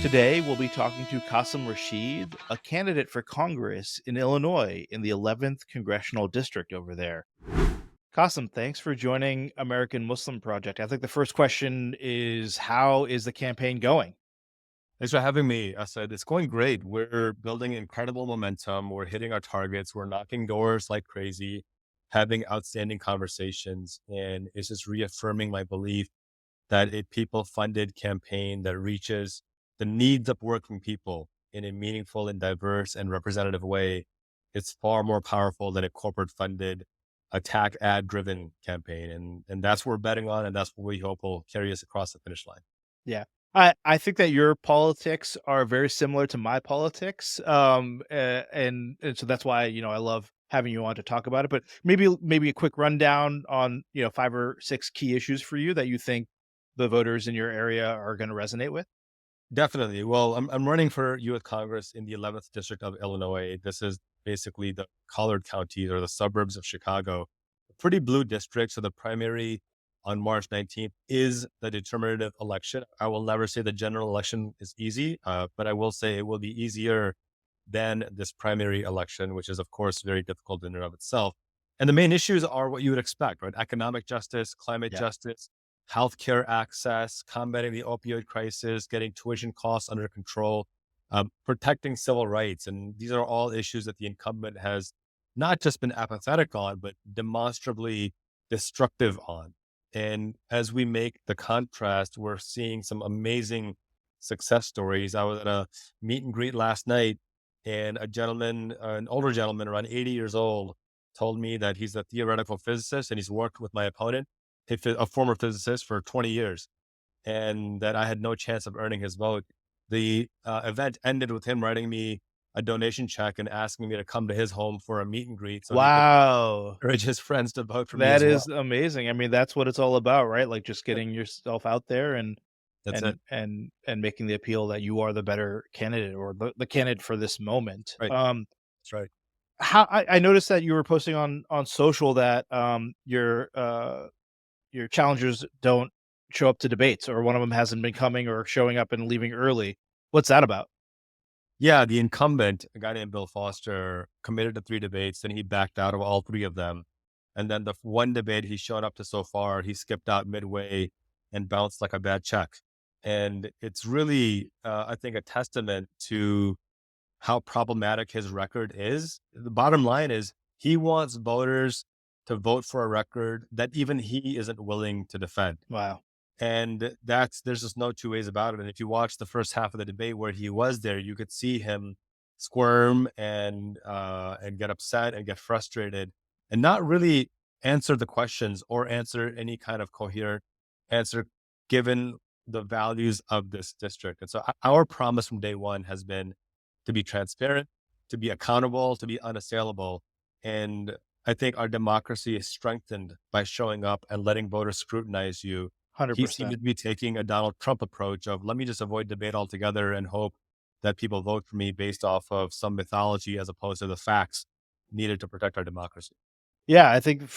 Today, we'll be talking to Qasim Rashid, a candidate for Congress in Illinois in the 11th Congressional District over there. Qasim, thanks for joining American Muslim Project. I think the first question is, how is the campaign going? Thanks for having me. I said it's going great. We're building incredible momentum. We're hitting our targets. We're knocking doors like crazy, having outstanding conversations. And it's just reaffirming my belief that a people funded campaign that reaches the needs of working people in a meaningful and diverse and representative way is far more powerful than a corporate funded attack ad driven campaign. And that's what we're betting on. And that's what we hope will carry us across the finish line. Yeah. I think that your politics are very similar to my politics. And so that's why, I love having you on to talk about it. But maybe a quick rundown on, 5 or 6 key issues for you that you think the voters in your area are going to resonate with. Definitely. Well, I'm running for U.S. Congress in the 11th District of Illinois. This is basically the colored counties or the suburbs of Chicago. A pretty blue district. So the primary on March 19th is the determinative election. I will never say the general election is easy, but I will say it will be easier than this primary election, which is, of course, very difficult in and of itself. And the main issues are what you would expect, right? Economic justice, climate Yeah. justice, healthcare access, combating the opioid crisis, getting tuition costs under control, protecting civil rights. And these are all issues that the incumbent has not just been apathetic on, but demonstrably destructive on. And as we make the contrast, we're seeing some amazing success stories. I was at a meet and greet last night, and a gentleman, an older gentleman around 80 years old, told me that he's a theoretical physicist and he's worked with my opponent, a former physicist, for 20 years, and that I had no chance of earning his vote. The event ended with him writing me a donation check and asking me to come to his home for a meet and greet so he could Wow. urge his friends to vote for me That as is well. amazing. I mean, that's what it's all about, right? Like, just Yep, getting yourself out there and that's it. and making the appeal that you are the better candidate or the candidate for this moment. Right. That's right. How I noticed that you were posting on social that, your challengers don't show up to debates, or one of them hasn't been coming or showing up and leaving early. What's that about? Yeah, the incumbent, a guy named Bill Foster, committed to 3 debates, and he backed out of all 3 of them. And then the one debate he showed up to so far, he skipped out midway and bounced like a bad check. And it's really, I think, a testament to how problematic his record is. The bottom line is he wants voters to vote for a record that even he isn't willing to defend. Wow. And there's just no two ways about it. And if you watch the first half of the debate where he was there, you could see him squirm and get upset and get frustrated and not really answer the questions or answer any kind of coherent answer given the values of this district. And so our promise from day one has been to be transparent, to be accountable, to be unassailable. And I think our democracy is strengthened by showing up and letting voters scrutinize you. He seemed to 100%. be taking a Donald Trump approach of let me just avoid debate altogether and hope that people vote for me based off of some mythology as opposed to the facts needed to protect our democracy. Yeah, I think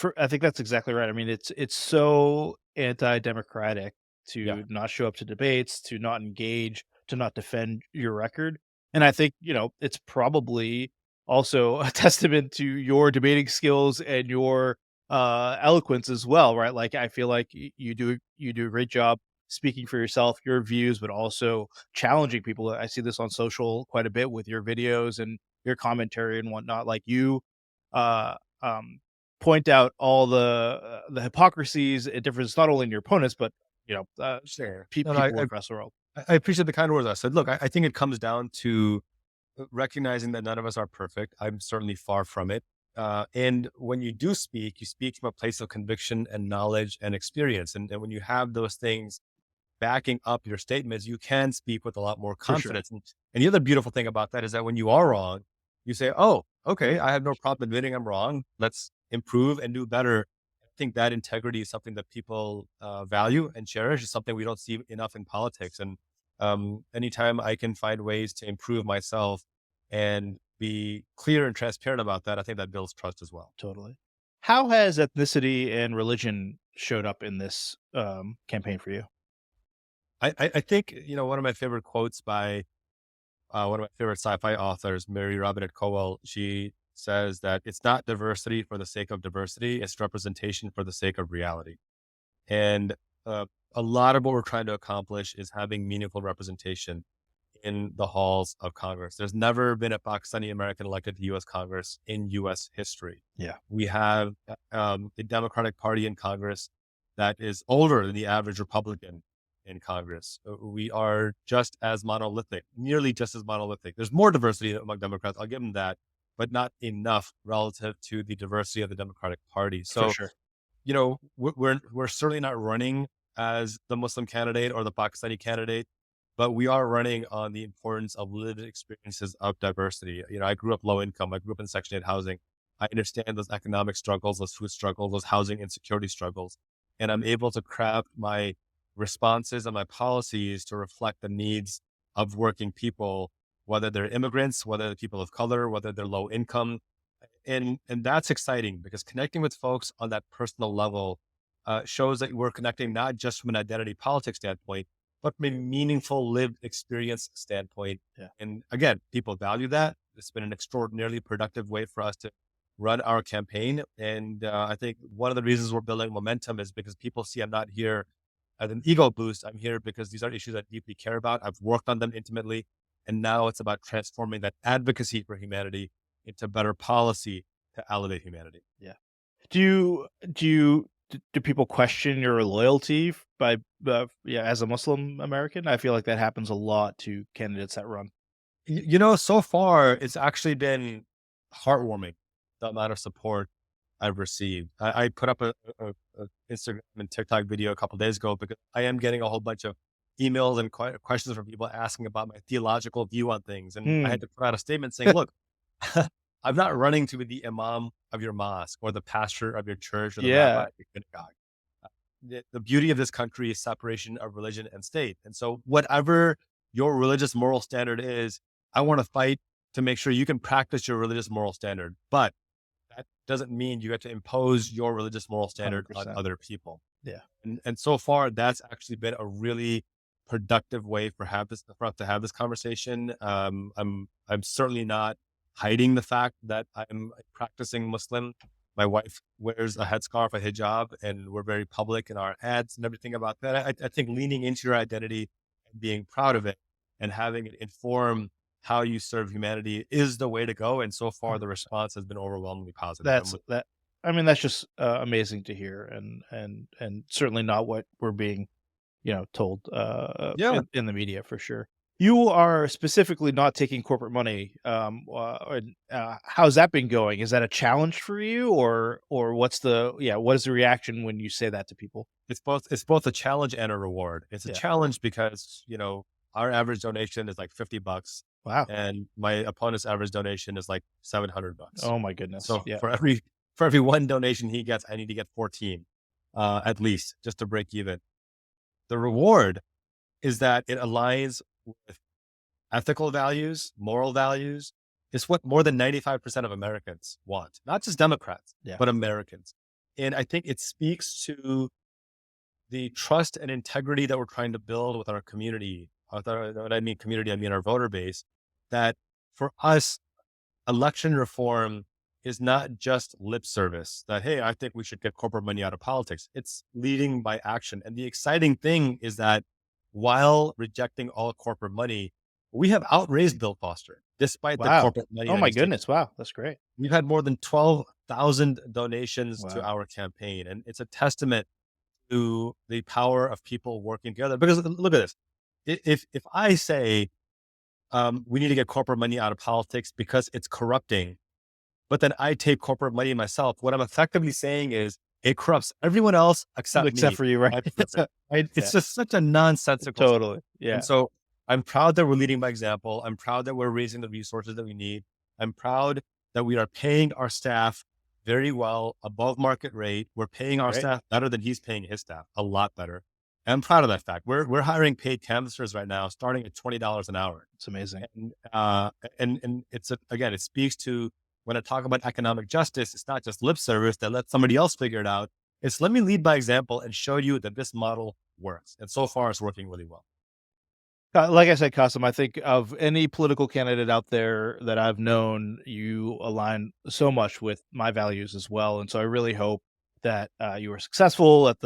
that's exactly right. I mean, it's so anti-democratic Yeah, to not show up to debates, to not engage, to not defend your record. And I think, it's probably also a testament to your debating skills and your eloquence as well, right? Like, I feel like you do a great job speaking for yourself, your views, but also challenging people. I see this on social quite a bit with your videos and your commentary and whatnot. Like, you uh um point out all the hypocrisies and differences, not only in your opponents, but, you know, uh, sure. pe No, no, people across the world. I appreciate the kind words. I said, look, I think it comes down to recognizing that none of us are perfect. I'm certainly far from it. And when you speak from a place of conviction and knowledge and experience. And when you have those things backing up your statements, you can speak with a lot more For sure. confidence. And the other beautiful thing about that is that when you are wrong, you say, oh, okay, I have no problem admitting I'm wrong. Let's improve and do better. I think that integrity is something that people value and cherish. It's something we don't see enough in politics. And anytime I can find ways to improve myself and be clear and transparent about that, I think that builds trust as well. Totally. How has ethnicity and religion showed up in this, campaign for you? I think, one of my favorite quotes by one of my favorite sci-fi authors, Mary Robinette Kowal, she says that it's not diversity for the sake of diversity, it's representation for the sake of reality. And uh, a lot of what we're trying to accomplish is having meaningful representation in the halls of Congress. There's never been a Pakistani American elected to U.S. Congress in U.S. history. Yeah, We have a Democratic Party in Congress that is older than the average Republican in Congress. We are just as monolithic, nearly just as monolithic. There's more diversity among Democrats, I'll give them that, but not enough relative to the diversity of the Democratic Party. for So, sure. we're certainly not running as the Muslim candidate or the Pakistani candidate, but we are running on the importance of lived experiences of diversity. I grew up low income. I grew up in Section 8 housing. I understand those economic struggles, those food struggles, those housing insecurity struggles. And I'm able to craft my responses and my policies to reflect the needs of working people, whether they're immigrants, whether they're people of color, whether they're low income. And that's exciting because connecting with folks on that personal level shows that we're connecting not just from an identity politics standpoint, but from a meaningful lived experience standpoint. Yeah. And again, people value that. It's been an extraordinarily productive way for us to run our campaign. And I think one of the reasons we're building momentum is because people see I'm not here as an ego boost. I'm here because these are issues I deeply care about. I've worked on them intimately. And now it's about transforming that advocacy for humanity into better policy to elevate humanity. Yeah. Do people question your loyalty by yeah, as a Muslim American? I feel like that happens a lot to candidates that run. So far, it's actually been heartwarming, the amount of support I've received. I put up a Instagram and TikTok video a couple days ago because I am getting a whole bunch of emails and questions from people asking about my theological view on things. And I had Hmm. to put out a statement saying, look, I'm not running to be the imam of your mosque or the pastor of your church or the rabbi Yeah, of your synagogue. The beauty of this country is separation of religion and state. And so whatever your religious moral standard is, I want to fight to make sure you can practice your religious moral standard. But that doesn't mean you get to impose your religious moral standard on 100%. other people. Yeah. And so far, that's actually been a really productive way for us to have this conversation. I'm certainly not hiding the fact that I'm a practicing Muslim. My wife wears a headscarf, a hijab, and we're very public in our ads and everything about that. I think leaning into your identity and being proud of it and having it inform how you serve humanity is the way to go. And so far, the 100%. response has been overwhelmingly positive. That's that I mean, that's just, amazing to hear and certainly not what we're being, told, Yeah. in the media for sure. You are specifically not taking corporate money, and, how's that been going? Is that a challenge for you or what is the reaction when you say that to people? It's both a challenge and a reward. It's a Yeah. challenge because, our average donation is like $50 Wow. and my opponent's average donation is like $700. Oh my goodness. So Yeah. for every one donation he gets, I need to get 14 at least just to break even. The reward is that it aligns with ethical values, moral values. It's what more than 95% of Americans want, not just Democrats, Yeah. but Americans. And I think it speaks to the trust and integrity that we're trying to build with our community. When I mean community, I mean our voter base. That for us, election reform is not just lip service that, hey, I think we should get corporate money out of politics. It's leading by action. And the exciting thing is that while rejecting all corporate money, we have outraised Bill Foster despite the Wow. corporate money Oh that my he's taken. goodness. Wow. That's great. We've had more than 12,000 donations to Wow. our campaign. And it's a testament to the power of people working together. Because look at this. If I say we need to get corporate money out of politics because it's corrupting, but then I take corporate money myself, what I'm effectively saying is it corrupts everyone else except Except me. for you, right? My purpose, right? Yeah. It's just such a nonsensical statement. Totally. And Yeah. so I'm proud that we're leading by example. I'm proud that we're raising the resources that we need. I'm proud that we are paying our staff very well above market rate. We're paying our Great. staff better than he's paying his staff, a lot better. And I'm proud of that fact. We're hiring paid canvassers right now, starting at $20 an hour. It's amazing. And again, it speaks to when I talk about economic justice, it's not just lip service that let somebody else figure it out. It's let me lead by example and show you that this model works. And so far, it's working really well. Like I said, Qasim, I think of any political candidate out there that I've known, you align so much with my values as well, and so I really hope that, you are successful at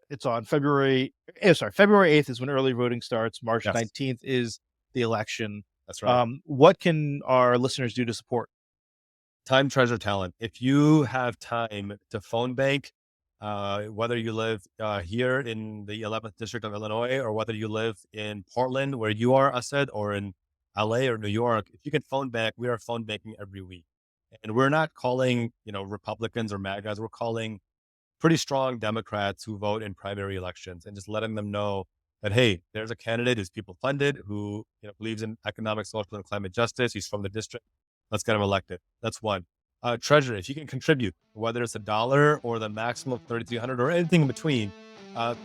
it's on February 8th is when early voting starts, March Yes, 19th is the election. that's right. What can our listeners do to support? Time, treasure, talent. If you have time to phone bank, whether you live here in the 11th District of Illinois or whether you live in Portland, where you are, Asad, or in LA or New York, if you can phone bank, we are phone banking every week. And we're not calling, Republicans or MAGAs. We're calling pretty strong Democrats who vote in primary elections and just letting them know that, hey, there's a candidate who's people funded, who believes in economic, social, and climate justice. He's from the district. Let's get him elected. That's one. Treasurer, if you can contribute, whether it's $1 or the maximum of 3,300 or anything in between,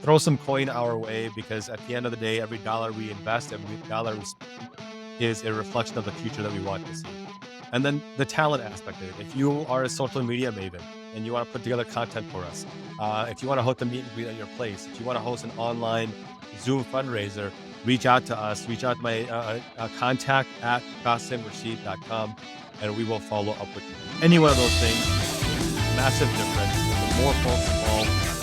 throw some coin our way, because at the end of the day, every dollar we invest, every dollar we spend is a reflection of the future that we want to see. And then the talent aspect of it. If you are a social media maven and you want to put together content for us, if you want to host a meet and greet at your place, if you want to host an online Zoom fundraiser, reach out to us. Reach out to my contact at QasimRashid.com, and we will follow up with you. Any one of those things, massive difference. The more folks involved,